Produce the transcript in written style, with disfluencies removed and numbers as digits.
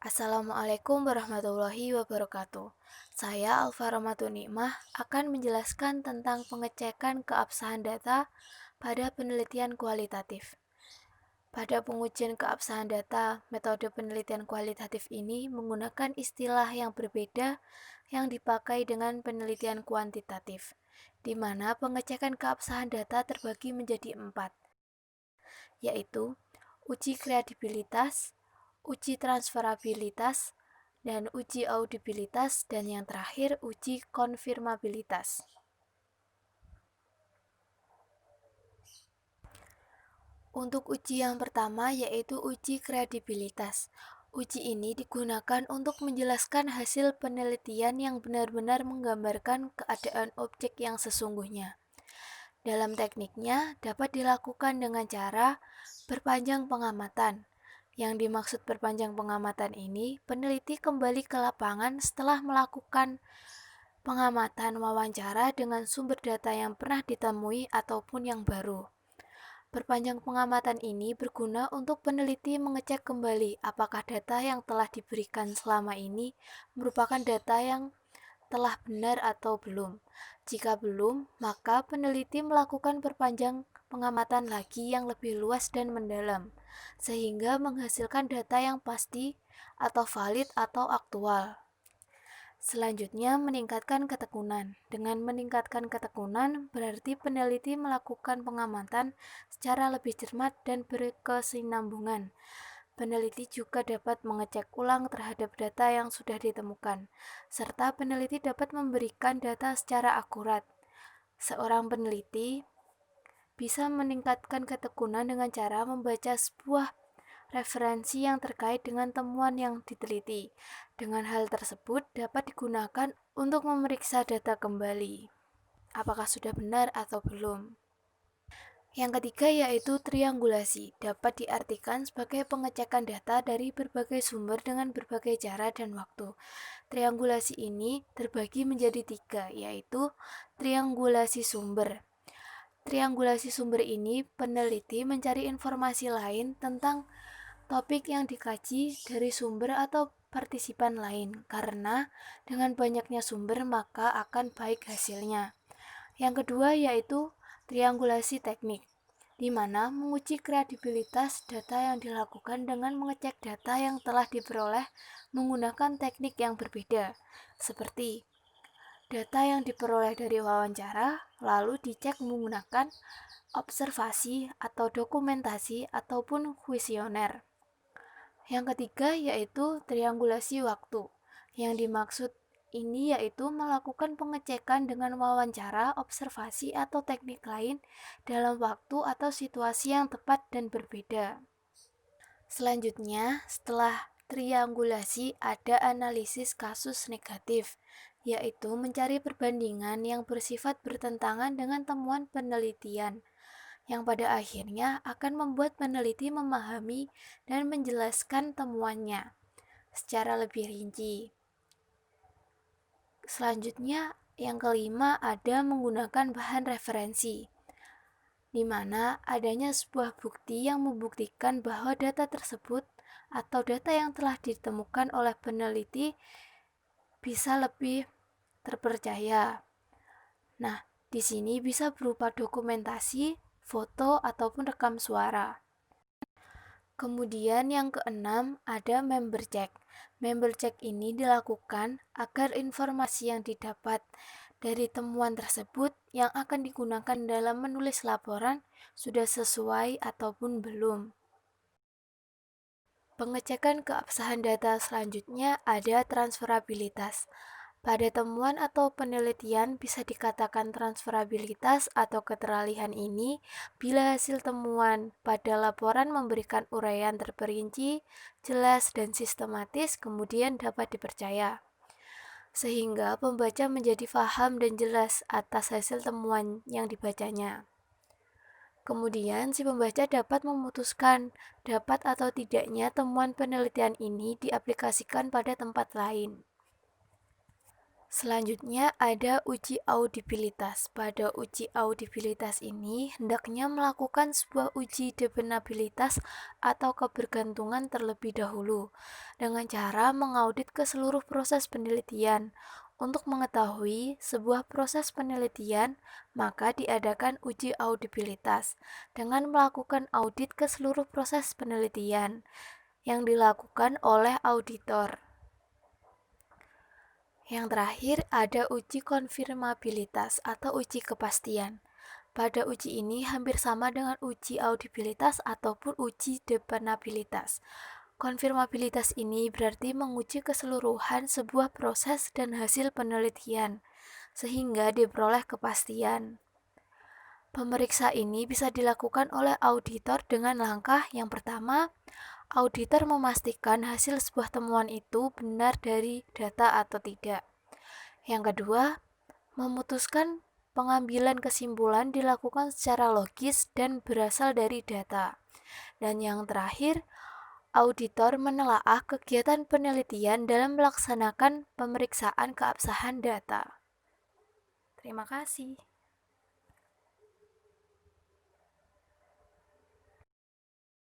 Assalamualaikum warahmatullahi wabarakatuh. Saya Alvaro Nikmah akan menjelaskan tentang pengecekan keabsahan data pada penelitian kualitatif. Pada pengujian keabsahan data, metode penelitian kualitatif ini menggunakan istilah yang berbeda yang dipakai dengan penelitian kuantitatif, di mana pengecekan keabsahan data terbagi menjadi 4, yaitu uji kredibilitas, uji transferabilitas, dan uji audibilitas, dan yang terakhir uji konfirmabilitas. Untuk uji yang pertama yaitu uji kredibilitas. Uji ini digunakan untuk menjelaskan hasil penelitian yang benar-benar menggambarkan keadaan objek yang sesungguhnya. Dalam tekniknya dapat dilakukan dengan cara perpanjang pengamatan. Yang dimaksud perpanjang pengamatan ini, peneliti kembali ke lapangan setelah melakukan pengamatan wawancara dengan sumber data yang pernah ditemui ataupun yang baru. Perpanjang pengamatan ini berguna untuk peneliti mengecek kembali apakah data yang telah diberikan selama ini merupakan data yang telah benar atau belum. Jika belum, maka peneliti melakukan perpanjang pengamatan lagi yang lebih luas dan mendalam, sehingga menghasilkan data yang pasti atau valid atau aktual. Selanjutnya, meningkatkan ketekunan. Dengan meningkatkan ketekunan, berarti peneliti melakukan pengamatan secara lebih cermat dan berkesinambungan. Peneliti juga dapat mengecek ulang terhadap data yang sudah ditemukan, serta peneliti dapat memberikan data secara akurat. Seorang peneliti bisa meningkatkan ketekunan dengan cara membaca sebuah referensi yang terkait dengan temuan yang diteliti. Dengan hal tersebut dapat digunakan untuk memeriksa data kembali, apakah sudah benar atau belum. Yang ketiga yaitu triangulasi, dapat diartikan sebagai pengecekan data dari berbagai sumber dengan berbagai cara dan waktu. Triangulasi ini terbagi menjadi 3, yaitu triangulasi sumber. Triangulasi sumber ini peneliti mencari informasi lain tentang topik yang dikaji dari sumber atau partisipan lain, karena dengan banyaknya sumber maka akan baik hasilnya. Yang kedua yaitu triangulasi teknik, di mana menguji kredibilitas data yang dilakukan dengan mengecek data yang telah diperoleh menggunakan teknik yang berbeda, seperti data yang diperoleh dari wawancara lalu dicek menggunakan observasi atau dokumentasi ataupun kuesioner. Yang ketiga yaitu triangulasi waktu. Yang dimaksud ini yaitu melakukan pengecekan dengan wawancara, observasi, atau teknik lain dalam waktu atau situasi yang tepat dan berbeda. Selanjutnya, setelah triangulasi ada analisis kasus negatif, yaitu mencari perbandingan yang bersifat bertentangan dengan temuan penelitian, yang pada akhirnya akan membuat peneliti memahami dan menjelaskan temuannya secara lebih rinci. Selanjutnya, yang kelima ada menggunakan bahan referensi, di mana adanya sebuah bukti yang membuktikan bahwa data tersebut atau data yang telah ditemukan oleh peneliti bisa lebih terpercaya. Nah, di sini bisa berupa dokumentasi, foto, ataupun rekam suara. Kemudian yang keenam ada member check. Member check ini dilakukan agar informasi yang didapat dari temuan tersebut yang akan digunakan dalam menulis laporan sudah sesuai ataupun belum. Pengecekan keabsahan data selanjutnya ada transferabilitas. Pada temuan atau penelitian bisa dikatakan transferabilitas atau keteralihan ini bila hasil temuan pada laporan memberikan uraian terperinci, jelas, dan sistematis, kemudian dapat dipercaya. Sehingga pembaca menjadi paham dan jelas atas hasil temuan yang dibacanya. Kemudian si pembaca dapat memutuskan dapat atau tidaknya temuan penelitian ini diaplikasikan pada tempat lain. Selanjutnya ada uji audibilitas. Pada uji audibilitas ini hendaknya melakukan sebuah uji dependabilitas atau kebergantungan terlebih dahulu dengan cara mengaudit ke seluruh proses penelitian. Untuk mengetahui sebuah proses penelitian, maka diadakan uji audibilitas dengan melakukan audit ke seluruh proses penelitian yang dilakukan oleh auditor. Yang terakhir ada uji konfirmabilitas atau uji kepastian. Pada uji ini hampir sama dengan uji audibilitas ataupun uji dependabilitas. Konfirmabilitas ini berarti menguji keseluruhan sebuah proses dan hasil penelitian, sehingga diperoleh kepastian. Pemeriksa ini bisa dilakukan oleh auditor dengan langkah yang pertama, auditor memastikan hasil sebuah temuan itu benar dari data atau tidak. Yang kedua, memutuskan pengambilan kesimpulan dilakukan secara logis dan berasal dari data. Dan yang terakhir, auditor menelaah kegiatan penelitian dalam melaksanakan pemeriksaan keabsahan data. Terima kasih.